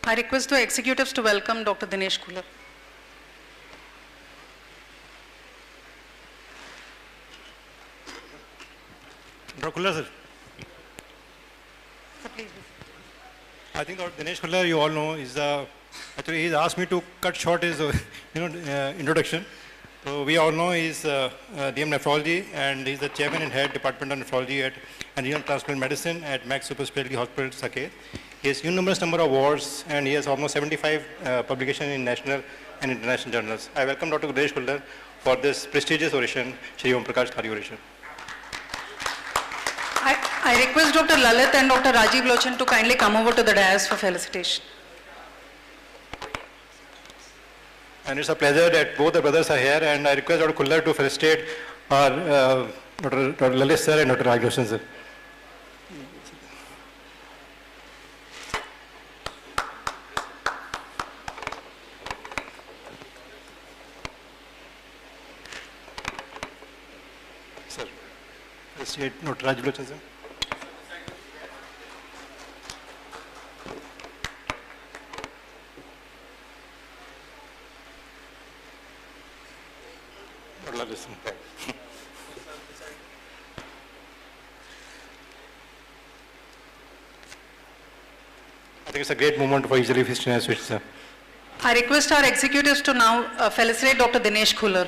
I request the executives to welcome Dr. Dinesh Kular. Dr. Kular, sir. I think Dr. Dinesh Kular, you all know, is actually he's asked me to cut short his introduction. So we all know he's DM Nephrology, and he's the chairman and head Department of Nephrology and Renal Transplant Medicine at Max Super Specialty Hospital, Saket. He has numerous number of awards, and he has almost 75 publications in national and international journals. I welcome Dr. Dinesh Kular for this prestigious oration, SHRI PRAKASH KHARI oration. I request Dr. Lalit and Dr. Rajiv Lochan to kindly come over to the dais for felicitation. And it's a pleasure that both the brothers are here, and I request Dr. Kular to felicitate our Dr. Lalit sir and Dr. Rajiv Lochan sir. Sir, felicitate Dr. Rajiv Lochan sir. Listen. I think it's a great moment for easily history and switch, sir. I request our executives to now felicitate Dr. Dinesh Kular.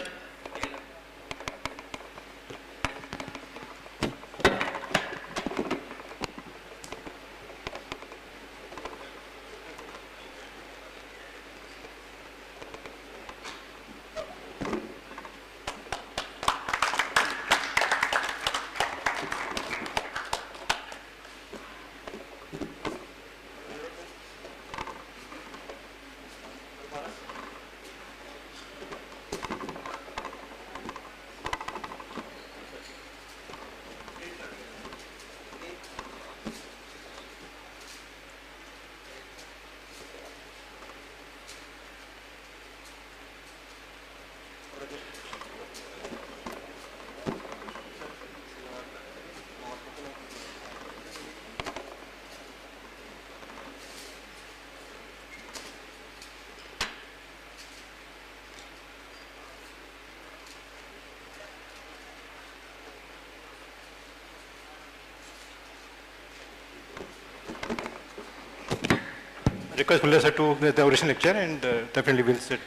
Request Kular sir to the oration lecture, and definitely will sit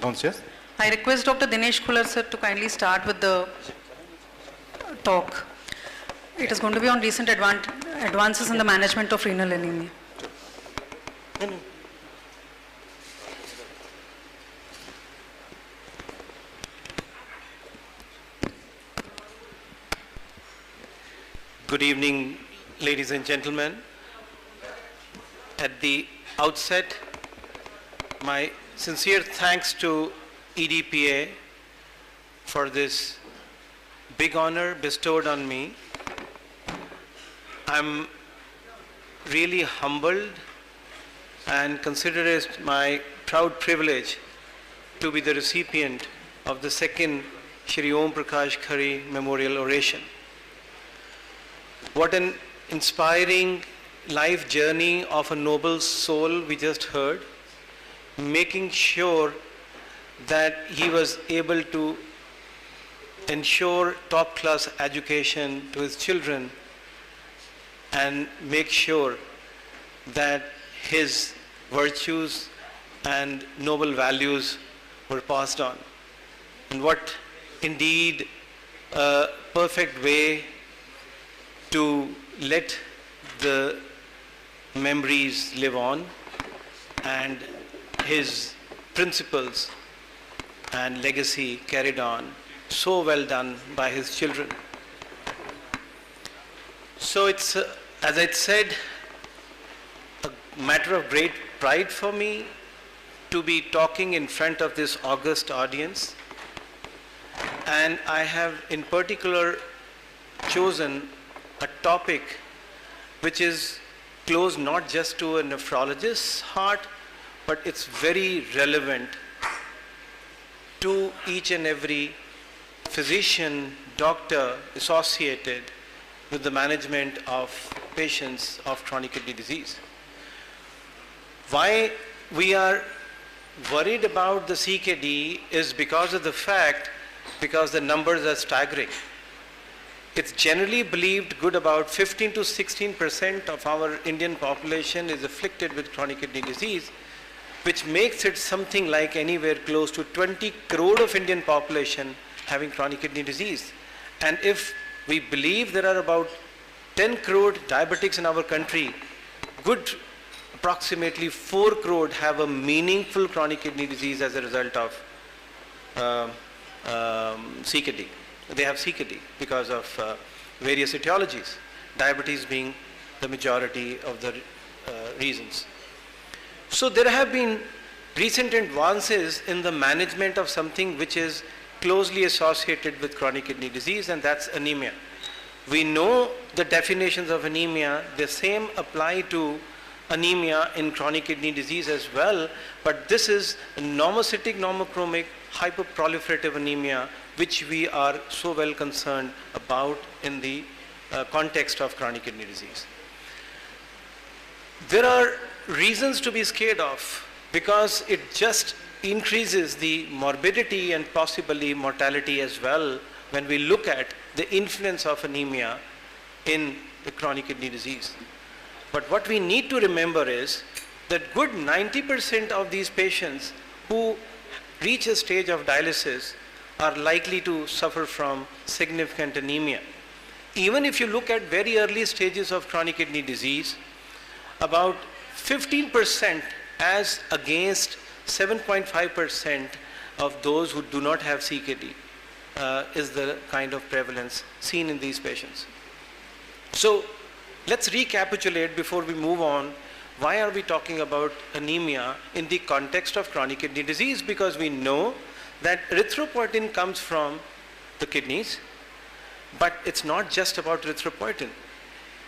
downstairs. I request Dr. Dinesh Kular sir to kindly start with the talk. It is going to be on recent advances in the management of renal anemia. Good evening, ladies and gentlemen. At the outset, my sincere thanks to EDPA for this big honor bestowed on me. I'm really humbled and consider it my proud privilege to be the recipient of the second SHRI PRAKASH KHARI Memorial Oration. What an inspiring life journey of a noble soul we just heard, making sure that he was able to ensure top-class education to his children and make sure that his virtues and noble values were passed on. And what indeed a perfect way to let the memories live on and his principles and legacy carried on, so well done by his children. So it's, as I said, a matter of great pride for me to be talking in front of this august audience, and I have in particular chosen a topic which is close not just to a nephrologist's heart, but it's very relevant to each and every physician, doctor associated with the management of patients of chronic kidney disease. Why we are worried about the CKD is because of the fact, because the numbers are staggering. It's generally believed good about 15 to 16% of our Indian population is afflicted with chronic kidney disease, which makes it something like anywhere close to 20 crore of Indian population having chronic kidney disease. And if we believe there are about 10 crore diabetics in our country, good approximately 4 crore have a meaningful chronic kidney disease as a result of CKD. They have CKD because of various etiologies, diabetes being the majority of the reasons. So there have been recent advances in the management of something which is closely associated with chronic kidney disease, and that's anemia. We know the definitions of anemia. The same apply to anemia in chronic kidney disease as well, but this is normocytic normochromic hyperproliferative anemia, which we are so well concerned about in the context of chronic kidney disease. There are reasons to be scared of because it just increases the morbidity and possibly mortality as well when we look at the influence of anemia in the chronic kidney disease. But what we need to remember is that good 90% of these patients who reach a stage of dialysis are likely to suffer from significant anemia. Even if you look at very early stages of chronic kidney disease, about 15% as against 7.5% of those who do not have CKD is the kind of prevalence seen in these patients. So let's recapitulate before we move on. Why are we talking about anemia in the context of chronic kidney disease? Because we know that erythropoietin comes from the kidneys, but it's not just about erythropoietin.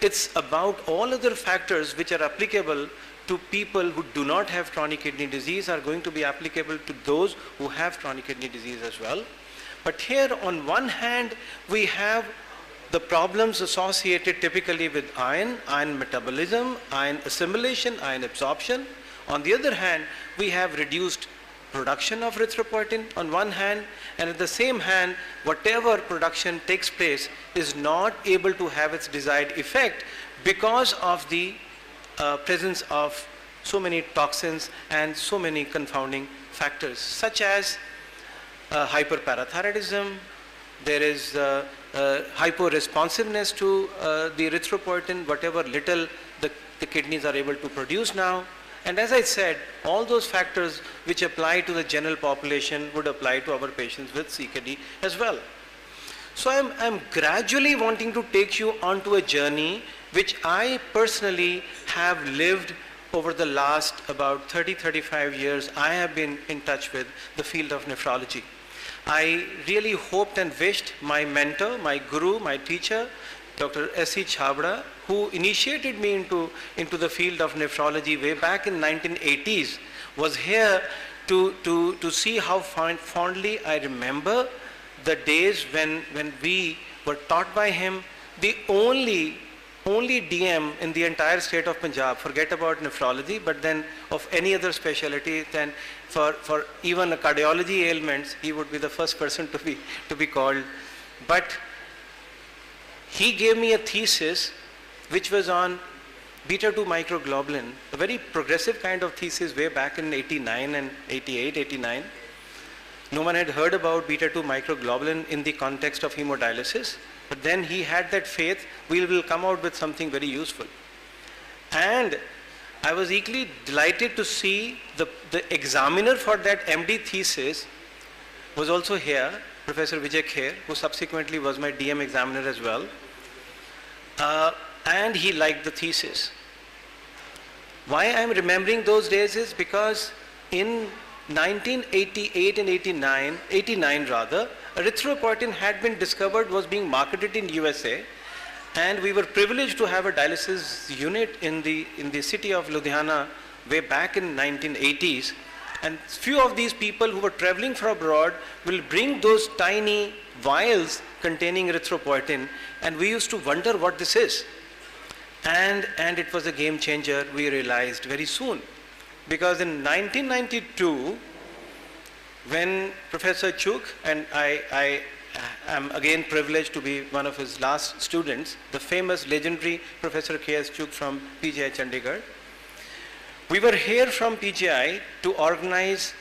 It's about all other factors which are applicable to people who do not have chronic kidney disease are going to be applicable to those who have chronic kidney disease as well. But here on one hand, we have the problems associated typically with iron metabolism, iron assimilation, iron absorption. On the other hand, we have reduced production of erythropoietin on one hand, and at the same hand, whatever production takes place is not able to have its desired effect because of the presence of so many toxins and so many confounding factors, such as hyperparathyroidism. There is hyporesponsiveness to the erythropoietin, whatever little the kidneys are able to produce now. And as I said, all those factors which apply to the general population would apply to our patients with CKD as well. So I'm gradually wanting to take you onto a journey which I personally have lived over the last about 30-35 years. I have been in touch with the field of nephrology. I really hoped and wished my mentor, my guru, my teacher, Dr. SHRI, who initiated me into the field of nephrology way back in 1980s, was here to see how fondly I remember the days when we were taught by him. The only DM in the entire state of Punjab, forget about nephrology, but then of any other specialty, then for even a cardiology ailments, he would be the first person to be called. But he gave me a thesis which was on beta-2 microglobulin, a very progressive kind of thesis way back in 89 and 88, 89. No one had heard about beta-2 microglobulin in the context of hemodialysis, but then he had that faith, we will come out with something very useful. And I was equally delighted to see the examiner for that MD thesis was also here, Professor Vijay Kher, who subsequently was my DM examiner as well. And he liked the thesis. Why I'm remembering those days is because in 1988 and 89 rather, erythropoietin had been discovered, was being marketed in USA, and we were privileged to have a dialysis unit in the city of Ludhiana way back in 1980s. And few of these people who were traveling from abroad will bring those tiny vials containing erythropoietin, and we used to wonder what this is. And it was a game changer, we realized very soon. because in 1992, when Professor Chuk, and I am again privileged to be one of his last students, the famous legendary Professor K.S. Chuk from PGI Chandigarh, we were here from PGI to organize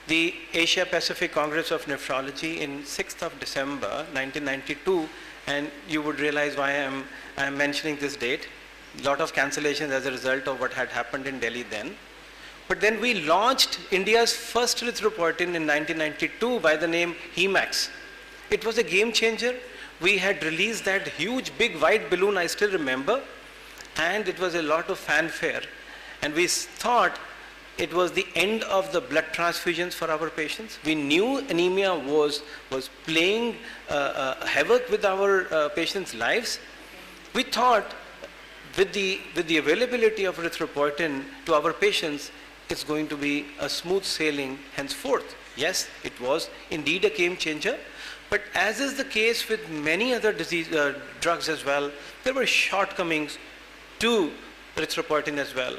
the Asia Pacific Congress of Nephrology in 6th of December 1992, and you would realize why I am mentioning this date. A lot of cancellations as a result of what had happened in Delhi then. But then we launched India's first erythropoietin in 1992 by the name Hemax. It was a game changer. We had released that huge big white balloon, I still remember, and it was a lot of fanfare. And we thought it was the end of the blood transfusions for our patients. We knew anemia was playing havoc with our patients' lives. We thought with the availability of erythropoietin to our patients, it's going to be a smooth sailing henceforth. Yes, it was indeed a game changer, but as is the case with many other drugs as well, there were shortcomings to erythropoietin as well.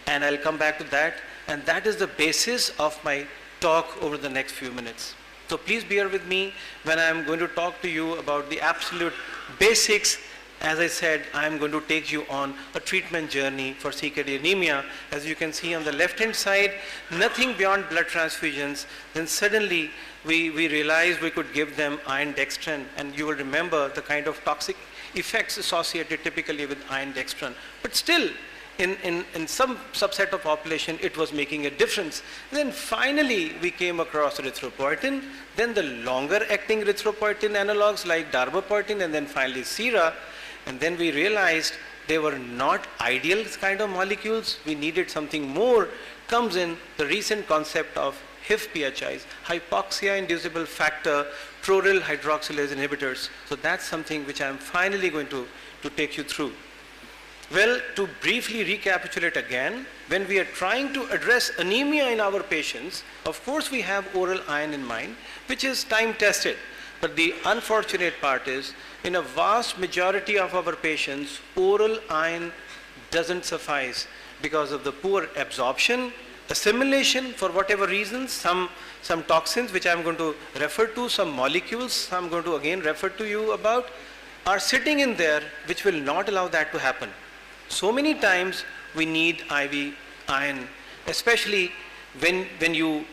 And I'll come back to that, and that is the basis of my talk over the next few minutes. So please bear with me when I'm going to talk to you about the absolute basics. As I said, I'm going to take you on a treatment journey for CKD anemia. As you can see on the left-hand side, nothing beyond blood transfusions. Then suddenly we realized we could give them iron dextran, and you will remember the kind of toxic effects associated typically with iron dextran. But still, in some subset of population, it was making a difference. Then finally, we came across erythropoietin, then the longer-acting erythropoietin analogs like darbepoetin, and then finally SHRI. And then we realized they were not ideal kind of molecules. We needed something more. Comes in the recent concept of HIF-PHIs, hypoxia-inducible factor proryl hydroxylase inhibitors. So that's something which I'm finally going to take you through. Well, to briefly recapitulate again, when we are trying to address anemia in our patients, of course we have oral iron in mind, which is time-tested. But the unfortunate part is, in a vast majority of our patients, oral iron doesn't suffice because of the poor absorption, assimilation for whatever reasons, some toxins which I'm going to refer to, some molecules I'm going to again refer to you about, are sitting in there which will not allow that to happen. So many times we need IV iron, especially when you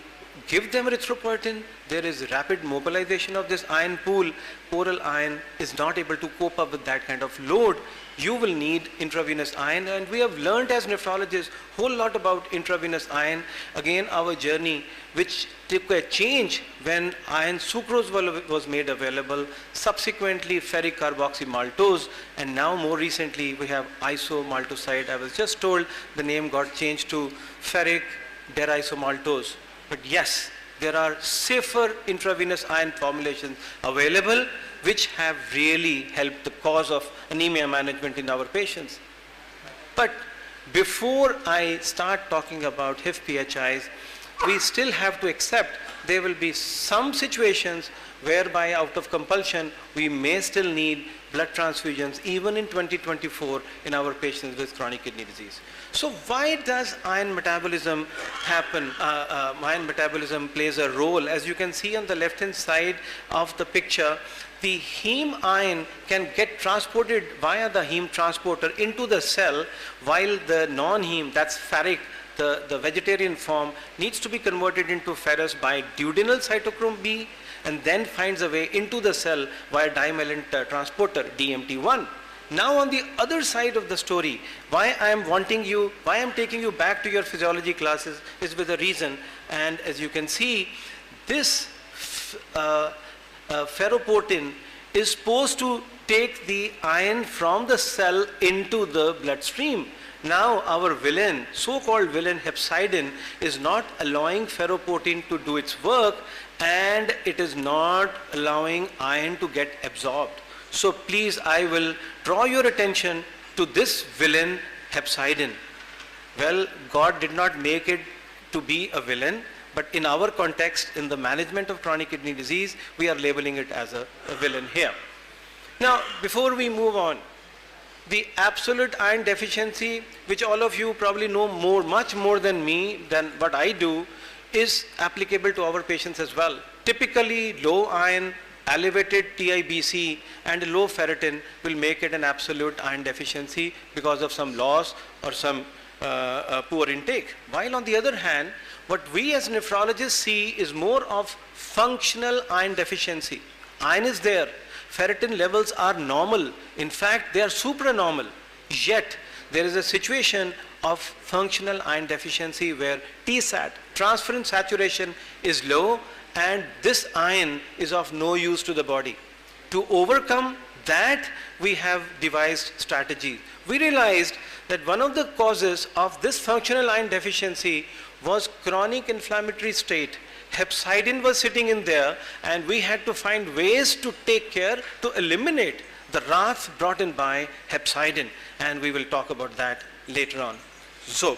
give them erythropoietin, there is rapid mobilization of this iron pool. Oral iron is not able to cope up with that kind of load. You will need intravenous iron, and we have learned as nephrologists a whole lot about intravenous iron. Again, our journey, which took a change when iron sucrose was made available, subsequently ferric carboxymaltose, and now more recently we have isomaltoside. I was just told the name got changed to ferric derisomaltose. But yes, there are safer intravenous iron formulations available which have really helped the cause of anemia management in our patients. But before I start talking about HIF-PHIs, we still have to accept there will be some situations whereby out of compulsion we may still need blood transfusions even in 2024 in our patients with chronic kidney disease. So why does iron metabolism happen? Iron metabolism plays a role. As you can see on the left hand side of the picture, the heme iron can get transported via the heme transporter into the cell, while the non-heme, that's ferric, the vegetarian form, needs to be converted into ferrous by duodenal cytochrome B, and then finds a way into the cell via dimellant transporter, DMT1. Now on the other side of the story, why I am taking you back to your physiology classes is with a reason. And as you can see, this ferroportin is supposed to take the iron from the cell into the bloodstream. Now our villain, so-called villain hepcidin, is not allowing ferroportin to do its work, and it is not allowing iron to get absorbed. So please, I will draw your attention to this villain hepcidin. Well, God did not make it to be a villain, but in our context, in the management of chronic kidney disease, we are labeling it as a villain here. Now, before we move on, the absolute iron deficiency, which all of you probably know much more than me, than what I do, is applicable to our patients as well. Typically, low iron, elevated TIBC, and low ferritin will make it an absolute iron deficiency because of some loss or some poor intake. While on the other hand, what we as nephrologists see is more of functional iron deficiency. Iron is there, ferritin levels are normal, in fact they are supranormal, yet there is a situation of functional iron deficiency where TSAT, transferrin saturation, is low, and this iron is of no use to the body. To overcome that, we have devised strategies. We realized that one of the causes of this functional iron deficiency was chronic inflammatory state. Hepcidin was sitting in there, and we had to find ways to take care to eliminate the wrath brought in by hepcidin, and we will talk about that later on. So,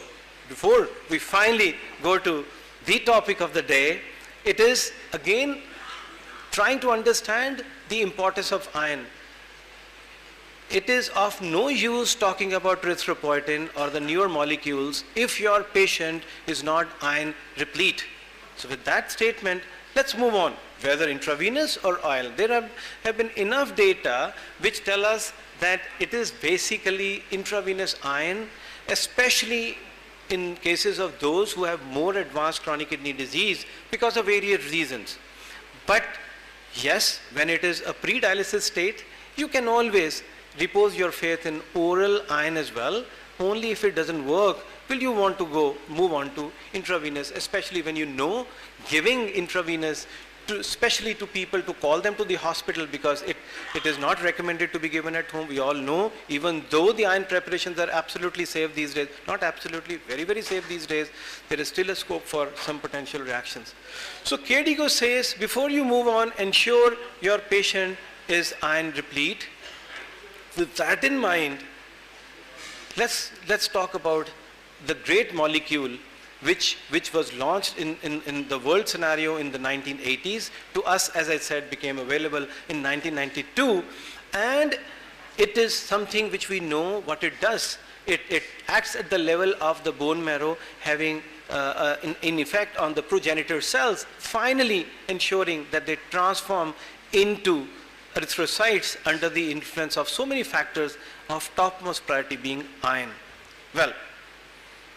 before we finally go to the topic of the day, it is again trying to understand the importance of iron. It is of no use talking about erythropoietin or the newer molecules if your patient is not iron replete. So with that statement, let's move on. Whether intravenous or oil, there have been enough data which tell us that it is basically intravenous iron, especially in cases of those who have more advanced chronic kidney disease because of various reasons. But yes, when it is a pre-dialysis state, you can always repose your faith in oral iron as well. Only if it doesn't work will you want to move on to intravenous, especially when you know giving intravenous, especially to people, to call them to the hospital, because it is not recommended to be given at home. We all know, even though the iron preparations are absolutely safe these days, not absolutely, very, very safe these days, there is still a scope for some potential reactions. So KDIGO says, before you move on, ensure your patient is iron replete. With that in mind, let's talk about the great molecule which was launched in the world scenario in the 1980s. To us, as I said, became available in 1992. And it is something which we know what it does. It acts at the level of the bone marrow, having in effect on the progenitor cells, finally ensuring that they transform into erythrocytes under the influence of so many factors, of topmost priority being iron. Well,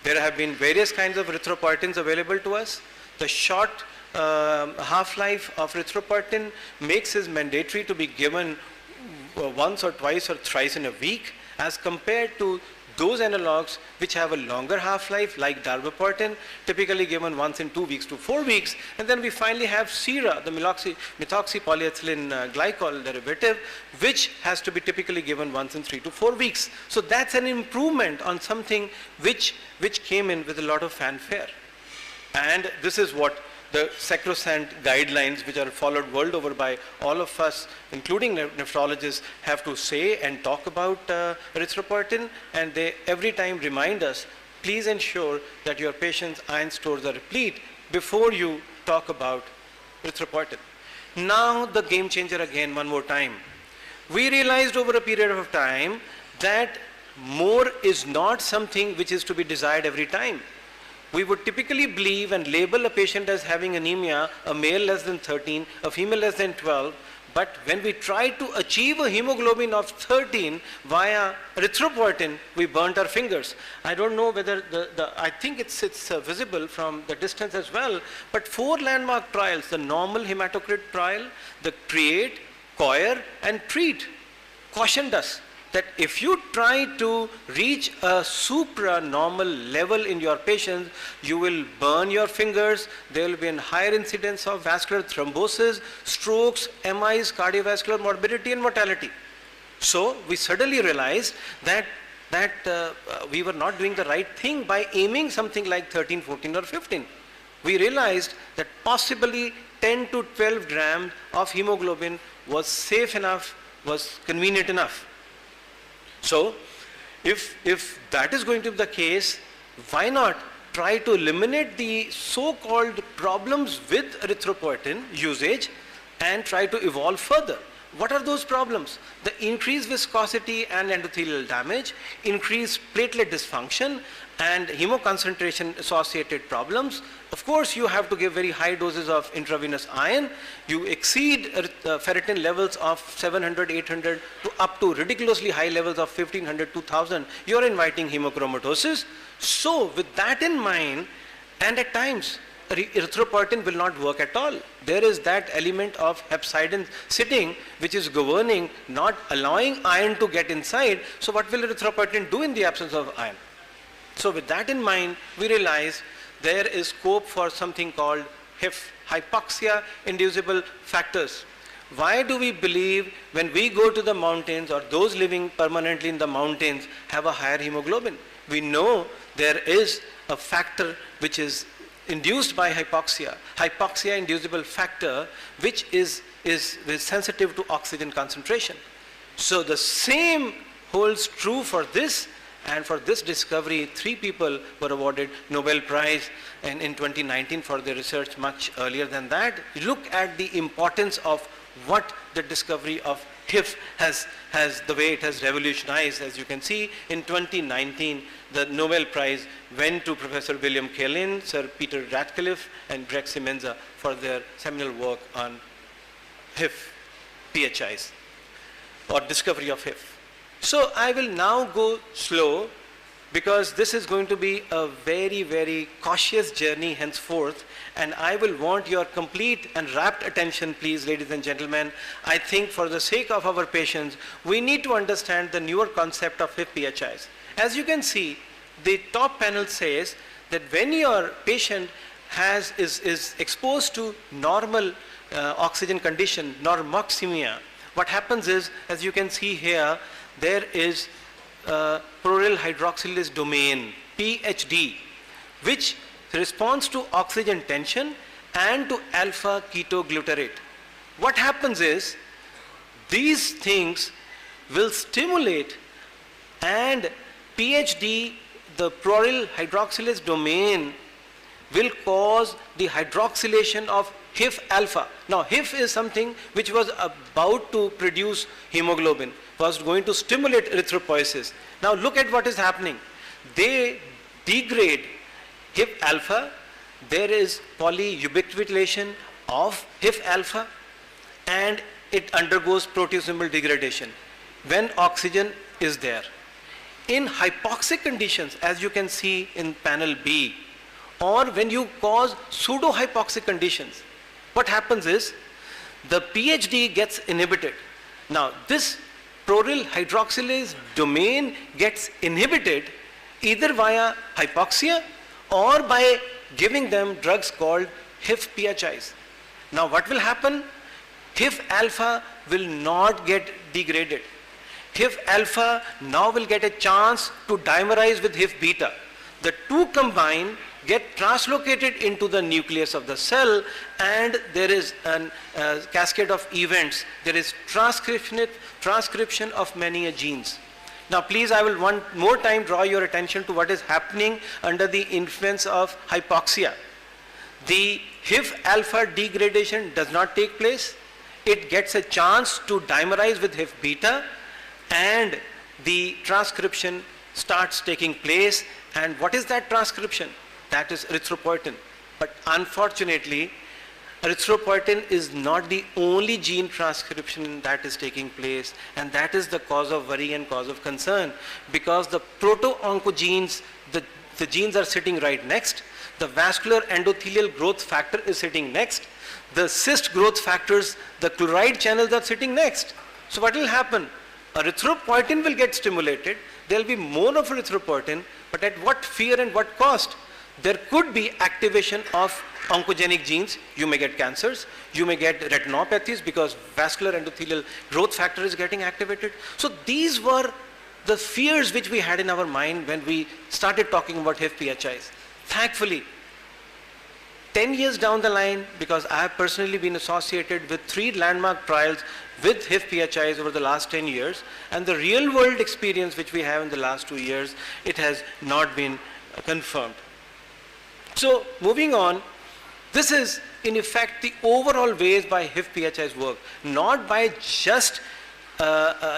there have been various kinds of erythropoietins available to us. The short half-life of erythropoietin makes it mandatory to be given once or twice or thrice in a week, as compared to those analogs which have a longer half-life, like darbepoetin, typically given once in 2 weeks to 4 weeks. And then we finally have SHRI, the methoxypolyethylene glycol derivative, which has to be typically given once in 3 to 4 weeks. So that's an improvement on something which came in with a lot of fanfare. And this is what the sacrosanct guidelines, which are followed world over by all of us, including nephrologists, have to say and talk about erythropoietin, and they every time remind us, please ensure that your patient's iron stores are replete before you talk about erythropoietin. Now the game changer again one more time. We realized over a period of time that more is not something which is to be desired every time. We would typically believe and label a patient as having anemia, a male less than 13, a female less than 12, but when we tried to achieve a hemoglobin of 13 via erythropoietin, we burnt our fingers. I don't know whether I think it's visible from the distance as well, but 4 landmark trials, the normal hematocrit trial, the CREATE, COIR, and TREAT, cautioned us that if you try to reach a supranormal level in your patients, you will burn your fingers, there will be a higher incidence of vascular thrombosis, strokes, MIs, cardiovascular morbidity and mortality. So we suddenly realized that we were not doing the right thing by aiming something like 13, 14 or 15. We realized that possibly 10 to 12 grams of hemoglobin was safe enough, was convenient enough. So, if that is going to be the case, why not try to eliminate the so-called problems with erythropoietin usage and try to evolve further? What are those problems? The increased viscosity and endothelial damage, increased platelet dysfunction, and hemoconcentration associated problems. Of course, you have to give very high doses of intravenous iron. You exceed ferritin levels of 700, 800 to up to ridiculously high levels of 1500, 2000. You're inviting hemochromatosis. So with that in mind, and at times, erythropoietin will not work at all. There is that element of hepcidin sitting which is governing, not allowing iron to get inside. So what will erythropoietin do in the absence of iron? So with that in mind, we realize there is scope for something called HIF, hypoxia-inducible factors. Why do we believe when we go to the mountains, or those living permanently in the mountains have a higher hemoglobin? We know there is a factor which is induced by hypoxia, hypoxia-inducible factor, which is sensitive to oxygen concentration. So the same holds true for this, and for this discovery, 3 people were awarded Nobel Prize in 2019 for their research much earlier than that. Look at the importance of what the discovery of HIF has the way it has revolutionized. As you can see, in 2019, the Nobel Prize went to Professor William Kaelin, Sir Peter Ratcliffe, and Greg Semenza for their seminal work on HIF, PHIs, or discovery of HIF. So I will now go slow, because this is going to be a very, very cautious journey henceforth, and I will want your complete and rapt attention, please, ladies and gentlemen. I think for the sake of our patients, we need to understand the newer concept of HIF-PHIs. As you can see, the top panel says that when your patient is exposed to normal oxygen condition, normoxemia, what happens is, as you can see here, there is proryl hydroxylase domain, PHD, which responds to oxygen tension and to alpha ketoglutarate. What happens is, these things will stimulate, and PHD, the proryl hydroxylase domain, will cause the hydroxylation of HIF alpha. Now HIF is something which was about to produce hemoglobin, was going to stimulate erythropoiesis. Now look at what is happening. They degrade HIF alpha, there is polyubiquitination of HIF alpha, and it undergoes proteasomal degradation when oxygen is there. In hypoxic conditions, as you can see in panel B, or when you cause pseudo-hypoxic conditions, what happens is the PHD gets inhibited. Now this proryl hydroxylase domain gets inhibited either via hypoxia or by giving them drugs called HIF-PHIs. Now what will happen? HIF alpha will not get degraded. HIF alpha now will get a chance to dimerize with HIF beta. The two combine, get translocated into the nucleus of the cell, and there is a cascade of events. There is transcription of many genes. Now please, I will one more time draw your attention to what is happening under the influence of hypoxia. The HIF alpha degradation does not take place. It gets a chance to dimerize with HIF beta, and the transcription starts taking place. And what is that transcription? That is erythropoietin. But unfortunately, erythropoietin is not the only gene transcription that is taking place, and that is the cause of worry and cause of concern, because the proto-oncogenes, the genes are sitting right next, the vascular endothelial growth factor is sitting next, the cyst growth factors, the chloride channels are sitting next. So what will happen? Erythropoietin will get stimulated, there will be more of erythropoietin, but at what fear and what cost? There could be activation of oncogenic genes. You may get cancers, you may get retinopathies because vascular endothelial growth factor is getting activated. So these were the fears which we had in our mind when we started talking about HIF-PHIs. Thankfully, 10 years down the line, because I have personally been associated with 3 landmark trials with HIF-PHIs over the last 10 years, and the real world experience which we have in the last 2 years, it has not been confirmed. So moving on, This is in effect the overall ways by HIF-PHIs work, not by just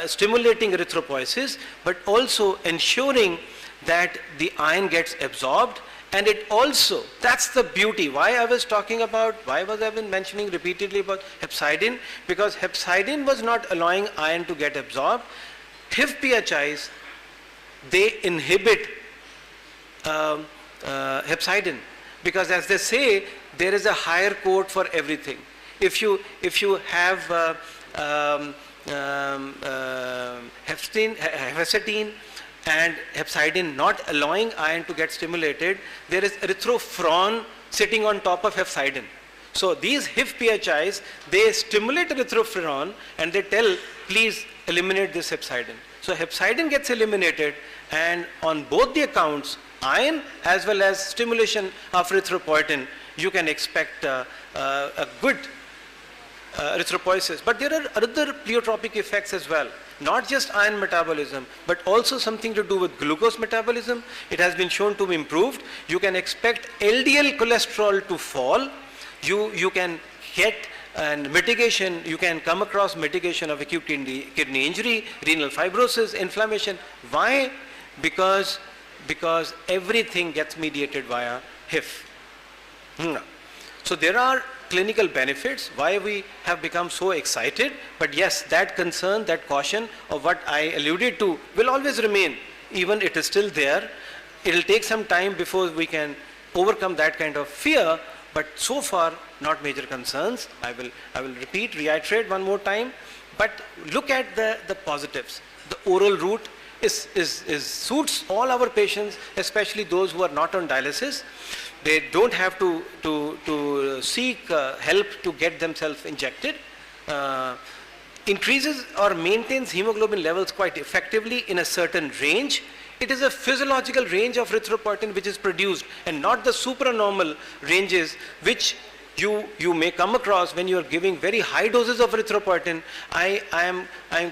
stimulating erythropoiesis, but also ensuring that the iron gets absorbed. And it also, that's the beauty, why I was mentioning repeatedly about hepcidin, because hepcidin was not allowing iron to get absorbed. HIF-PHIs, they inhibit hepcidin, because as they say, there is a higher code for everything. If you have hepcidin and hepcidin not allowing iron to get stimulated, there is erythrophron sitting on top of hepcidin. So these HIF-PHIs, they stimulate erythrophron and they tell, please eliminate this hepcidin. So hepcidin gets eliminated, and on both the accounts, iron as well as stimulation of erythropoietin, you can expect a good erythropoiesis. But there are other pleiotropic effects as well. Not just iron metabolism, but also something to do with glucose metabolism. It has been shown to be improved. You can expect LDL cholesterol to fall. You can get mitigation, you can come across mitigation of acute kidney injury, renal fibrosis, inflammation. Why? Because everything gets mediated via HIF. So there are clinical benefits, why we have become so excited, but yes, that concern, that caution of what I alluded to will always remain, even it is still there. It will take some time before we can overcome that kind of fear, but so far not major concerns. I will reiterate one more time, but look at the positives. The oral route suits all our patients, especially those who are not on dialysis. They don't have to seek help to get themselves injected. Increases or maintains hemoglobin levels quite effectively in a certain range. It is a physiological range of erythropoietin which is produced, and not the supranormal ranges which you may come across when you are giving very high doses of erythropoietin. I am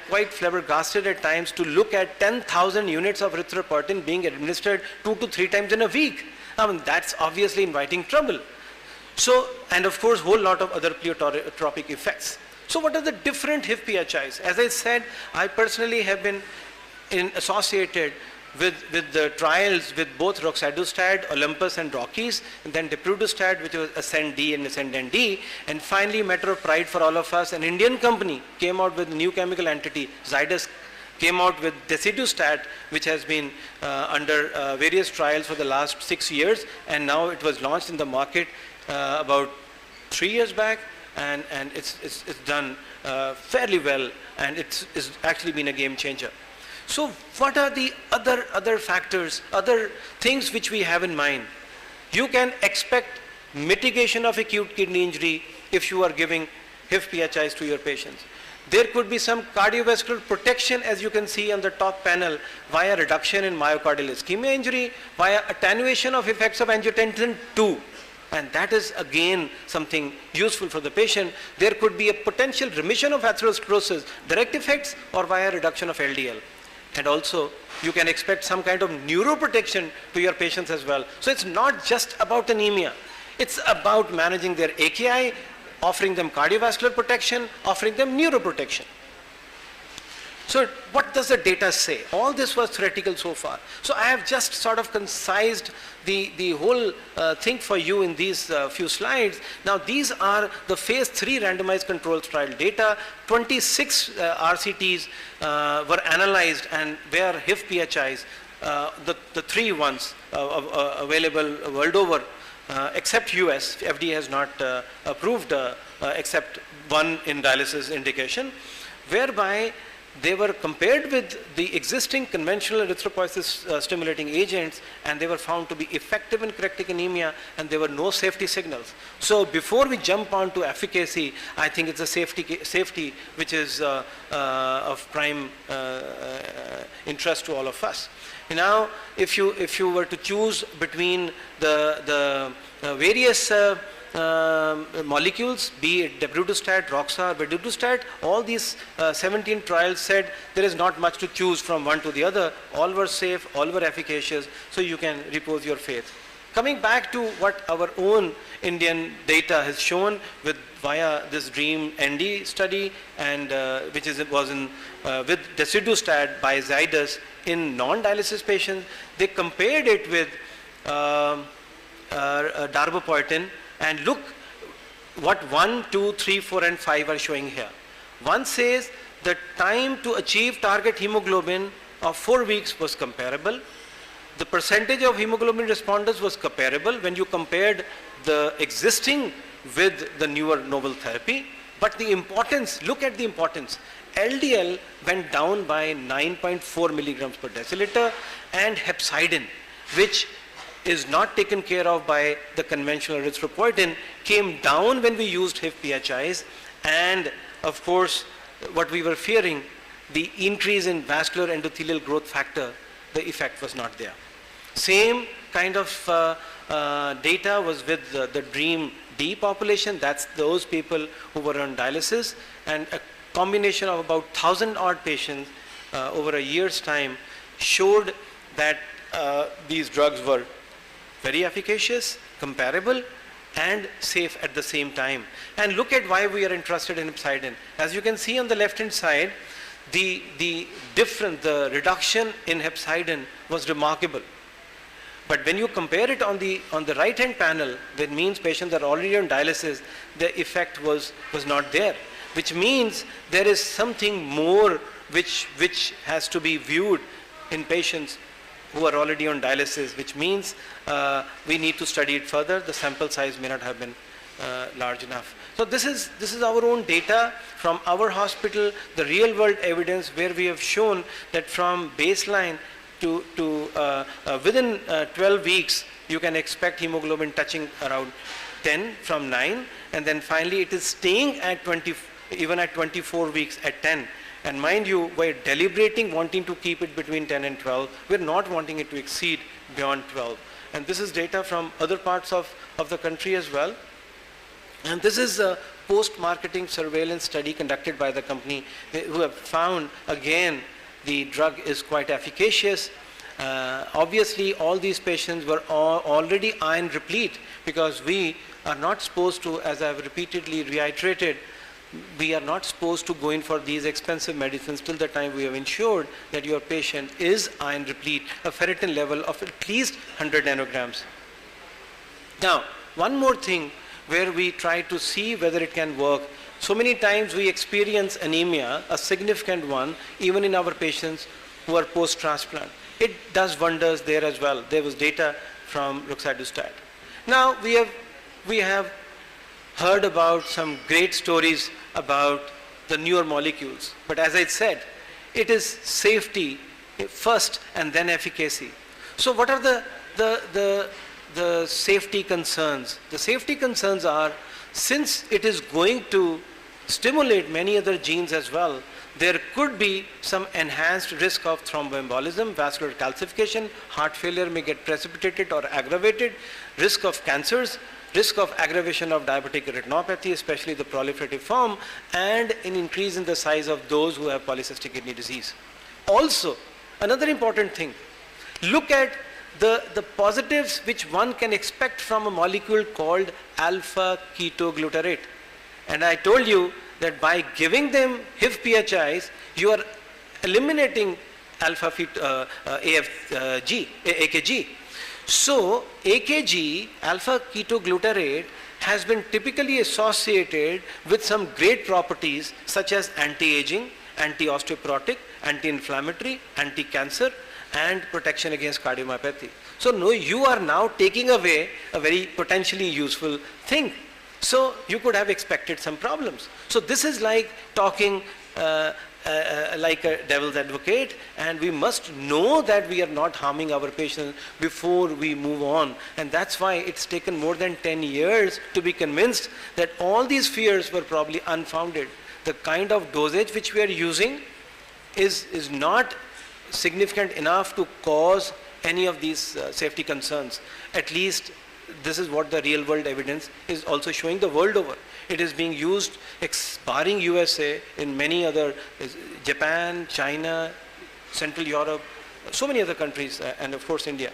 quite flabbergasted at times to look at 10,000 units of erythropoietin being administered 2 to 3 times in a week. I mean, that's obviously inviting trouble. So, and of course, whole lot of other pleiotropic effects. So what are the different HIF-PHIs? As I said, I personally have been associated with the trials with both roxadustat, Olympus and Rockies, and then daprodustat, which was Ascend-D and Ascendant-D, and finally, matter of pride for all of us, an Indian company came out with a new chemical entity, Zydus came out with decidustat, which has been under various trials for the last 6 years, and now it was launched in the market about 3 years back, and it's done fairly well, and it's actually been a game changer. So what are the other factors, other things which we have in mind? You can expect mitigation of acute kidney injury if you are giving HIF-PHIs to your patients. There could be some cardiovascular protection, as you can see on the top panel, via reduction in myocardial ischemia injury, via attenuation of effects of angiotensin II. And that is again something useful for the patient. There could be a potential remission of atherosclerosis, direct effects, or via reduction of LDL. And also, you can expect some kind of neuroprotection to your patients as well. So it's not just about anemia. It's about managing their AKI, offering them cardiovascular protection, offering them neuroprotection. So what does the data say? All this was theoretical so far. So I have just sort of concised the whole thing for you in these few slides. Now these are the phase 3 randomized controlled trial data. 26 RCTs were analyzed, and where HIF-PHIs, the 3 ones available world over, except US, FDA has not approved except one in dialysis indication, whereby they were compared with the existing conventional erythropoiesis stimulating agents, and they were found to be effective in correcting anemia, and there were no safety signals. So before we jump on to efficacy, I think it's a safety which is of prime interest to all of us. Now, if you were to choose between the various molecules, be it daprodustat, roxa, vedudustat, all these 17 trials said there is not much to choose from one to the other. All were safe, all were efficacious, so you can repose your faith. Coming back to what our own Indian data has shown with via this DREAM ND study, and which was in with desidustat by Zydus in non-dialysis patients, they compared it with darbepoetin, and look what 1, 2, 3, 4 and 5 are showing here. One says the time to achieve target hemoglobin of 4 weeks was comparable. The percentage of hemoglobin responders was comparable when you compared the existing with the newer novel therapy. But the importance, look at the importance. LDL went down by 9.4 milligrams per deciliter, and hepcidin, which is not taken care of by the conventional erythropoietin, came down when we used HIF-PHIs, and of course what we were fearing, the increase in vascular endothelial growth factor, the effect was not there. Same kind of data was with the DREAM D population. That's those people who were on dialysis, and a combination of about 1,000 odd patients over a year's time showed that these drugs were very efficacious, comparable, and safe at the same time. And look at why we are interested in hepcidin. As you can see on the left hand side, the reduction in hepcidin was remarkable. But when you compare it on the right hand panel, that means patients are already on dialysis, the effect was not there, which means there is something more which has to be viewed in patients who are already on dialysis, which means we need to study it further. The sample size may not have been large enough. So this is our own data from our hospital, the real world evidence, where we have shown that from baseline to within 12 weeks, you can expect hemoglobin touching around 10 from 9, and then finally it is staying at 20, even at 24 weeks at 10. And mind you, we're deliberating wanting to keep it between 10 and 12. We're not wanting it to exceed beyond 12. And this is data from other parts of the country as well. And this is a post-marketing surveillance study conducted by the company who have found, again, the drug is quite efficacious. Obviously, all these patients were already iron replete, because we are not supposed to, as I've repeatedly reiterated, we are not supposed to go in for these expensive medicines till the time we have ensured that your patient is iron replete, a ferritin level of at least 100 nanograms. Now, one more thing where we try to see whether it can work. So many times we experience anemia, a significant one, even in our patients who are post-transplant. It does wonders there as well. There was data from roxadustat. Now, we have heard about some great stories about the newer molecules. But as I said, it is safety first and then efficacy. So what are the safety concerns? The safety concerns are, since it is going to stimulate many other genes as well, there could be some enhanced risk of thromboembolism, vascular calcification, heart failure may get precipitated or aggravated, risk of cancers, risk of aggravation of diabetic retinopathy, especially the proliferative form, and an increase in the size of those who have polycystic kidney disease. Also, another important thing, look at the positives which one can expect from a molecule called alpha-ketoglutarate. And I told you that by giving them HIF-PHIs, you are eliminating AKG. So AKG, alpha-ketoglutarate, has been typically associated with some great properties such as anti-aging, anti-osteoporotic, anti-inflammatory, anti-cancer, and protection against cardiomyopathy. So no, you are now taking away a very potentially useful thing. So you could have expected some problems. So this is like talking like a devil's advocate, and we must know that we are not harming our patients before we move on. And that's why it's taken more than 10 years to be convinced that all these fears were probably unfounded. The kind of dosage which we are using is not significant enough to cause any of these safety concerns. At least this is what the real world evidence is also showing the world over. It is being used, barring USA, in many other, Japan, China, Central Europe, so many other countries, and of course India.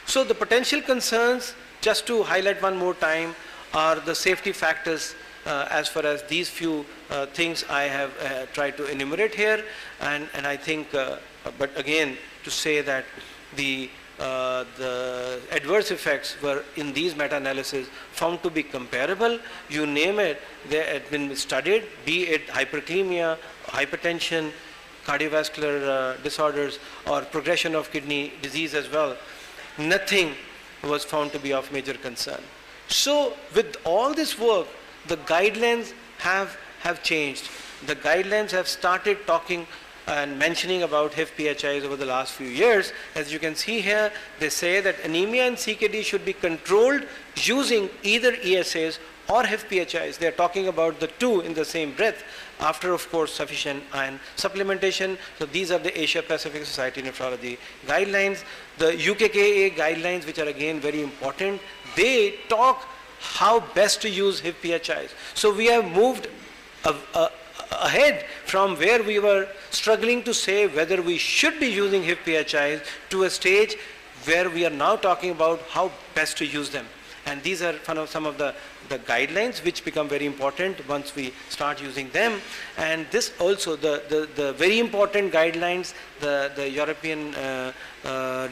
So the potential concerns just to highlight one more time, are the safety factors as far as these few things I have tried to enumerate here. And I think, but again, to say that the adverse effects were in these meta-analyses found to be comparable. You name it, they had been studied, be it hyperkalemia, hypertension, cardiovascular disorders, or progression of kidney disease as well. Nothing was found to be of major concern. So with all this work, the guidelines have changed. The guidelines have started talking and mentioning about HIF-PHIs over the last few years. As you can see here, they say that anemia and CKD should be controlled using either ESAs or HIF-PHIs. They are talking about the two in the same breath, after, of course, sufficient iron supplementation. So these are the Asia Pacific Society Nephrology guidelines. The UKKA guidelines, which are again very important, they talk how best to use HIF-PHIs. So we have moved ahead from where we were struggling to say whether we should be using HIF-PHIs to a stage where we are now talking about how best to use them. And these are some of the guidelines which become very important once we start using them. And this also, the very important guidelines, the European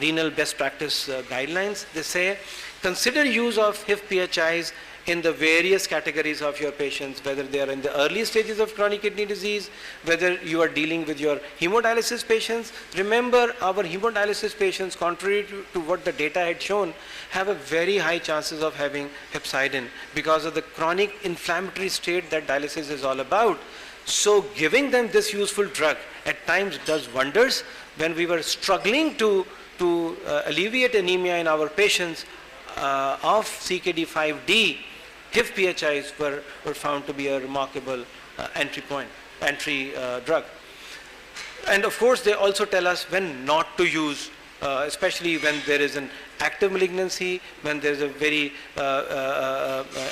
renal best practice guidelines, they say, consider use of HIF-PHIs in the various categories of your patients, whether they are in the early stages of chronic kidney disease, whether you are dealing with your hemodialysis patients. Remember, our hemodialysis patients, contrary to what the data had shown, have a very high chances of having hepcidin because of the chronic inflammatory state that dialysis is all about. So giving them this useful drug at times does wonders. When we were struggling to alleviate anemia in our patients of CKD5D, HIF-PHIs were found to be a remarkable entry drug. And of course, they also tell us when not to use, especially when there is an active malignancy, when there is a very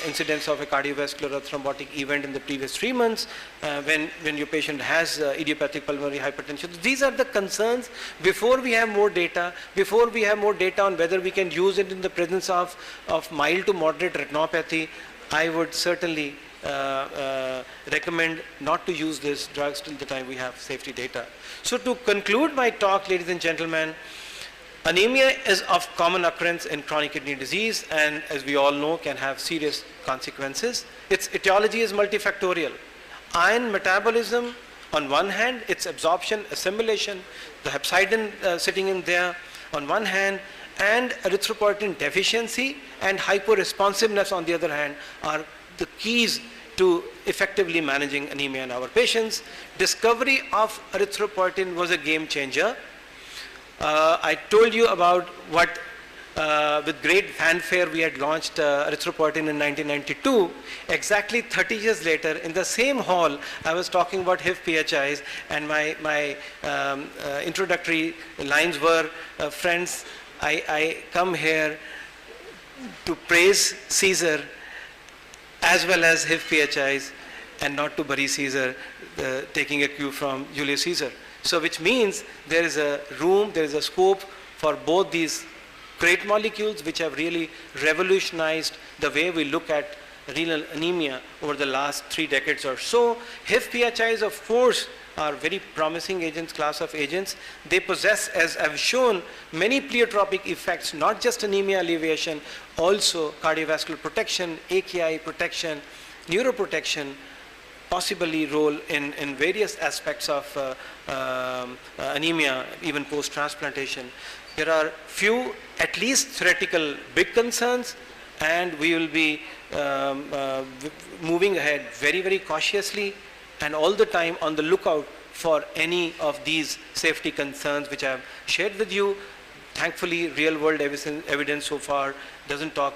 incidence of a cardiovascular or thrombotic event in the previous 3 months, when your patient has idiopathic pulmonary hypertension. These are the concerns before we have more data, on whether we can use it in the presence of mild to moderate retinopathy. I would certainly recommend not to use these drugs till the time we have safety data. So to conclude my talk, ladies and gentlemen, anemia is of common occurrence in chronic kidney disease and, as we all know, can have serious consequences. Its etiology is multifactorial. Iron metabolism on one hand, its absorption, assimilation, the hepcidin sitting in there on one hand, and erythropoietin deficiency and hyporesponsiveness on the other hand are the keys to effectively managing anemia in our patients. Discovery of erythropoietin was a game changer. I told you about what, with great fanfare, we had launched erythropoietin in 1992. Exactly 30 years later, in the same hall, I was talking about HIF-PHIs, and my introductory lines were, friends, I come here to praise Caesar as well as HIF-PHIs and not to bury Caesar, taking a cue from Julius Caesar. So which means there is a room, there is a scope for both these great molecules which have really revolutionized the way we look at renal anemia over the last 3 decades or so. HIF-PHIs, of course, are very promising agents, class of agents. They possess, as I've shown, many pleiotropic effects, not just anemia alleviation, also cardiovascular protection, AKI protection, neuroprotection, possibly role in various aspects of anemia, even post-transplantation. There are few, at least theoretical, big concerns, and we will be moving ahead very, very cautiously and all the time on the lookout for any of these safety concerns which I have shared with you. Thankfully, real-world evidence so far doesn't talk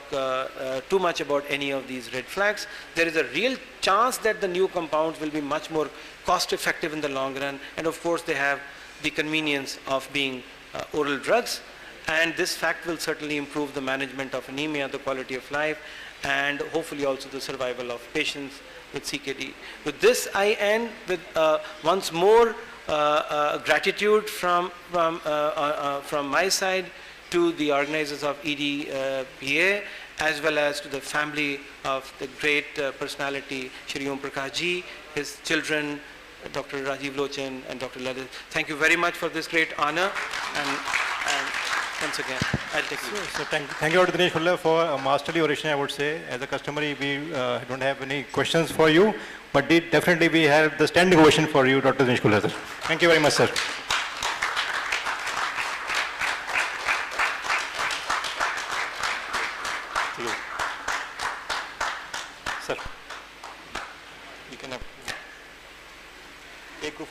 too much about any of these red flags. There is a real chance that the new compounds will be much more cost-effective in the long run, and of course they have the convenience of being oral drugs, and this fact will certainly improve the management of anemia, the quality of life, and hopefully also the survival of patients with CKD. With this, I end with once more gratitude from my side to the organizers of EDPA as well as to the family of the great personality, Shri Om Prakash ji, his children, Dr. Rajiv Lochan and Dr. Lalit. Thank you very much for this great honor, and once again, I'll take you. So thank you, Dr. Dinesh Khulla, for a masterly oration, I would say. As a customary, we don't have any questions for you, but definitely we have the standing ovation for you, Dr. Dinesh Khulla, sir. Thank you very much, sir. Sir, you can have take group.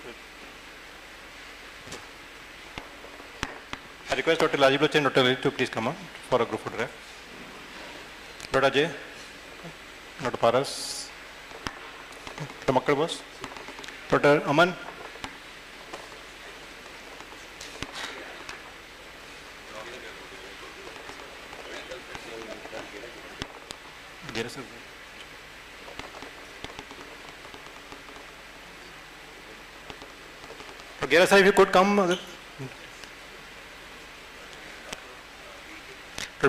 I request Dr. Rajiv Lochan and Dr. Lalit to please come on for a group photograph. Dr. Ajay, Dr. Paras, Dr. Makkar Boss, Dr. Aman. Gera sir, if you could come. Dr.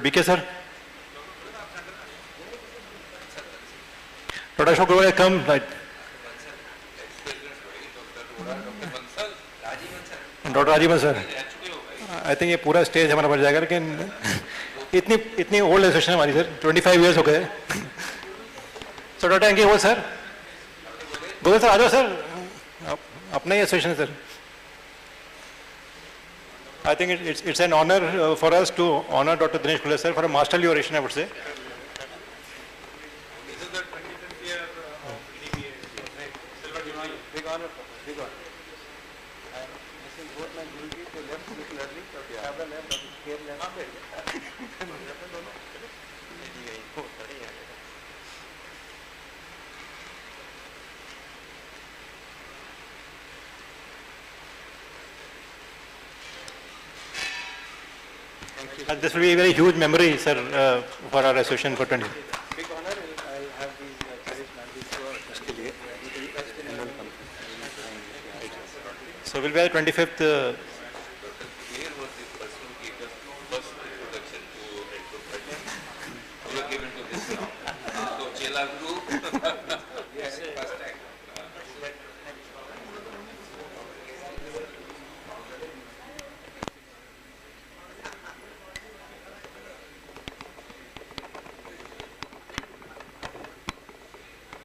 BK sir. Dr. Ashok Grover, come. Right. Dr. Rajivan sir. I think ये पूरा stage हमारा भर जाएगा, लेकिन इतनी old association हमारी sir, 25 years हो गए. So Dr. Anki हो सर. गोविंद सर आ जाओ सर. अपना ही association sir. I think it's an honor for us to honor Dr. Dinesh Khulla sir for a masterly oration, I would say. This is the 25th year of PDBA. Silver Jubilee. Big honor, big honor. I am missing both my Guruji to left little early, so have the left, care left. And this will be a very huge memory, sir, for our association for 20. Big honor. I'll have these charismatic So we'll be at the 25th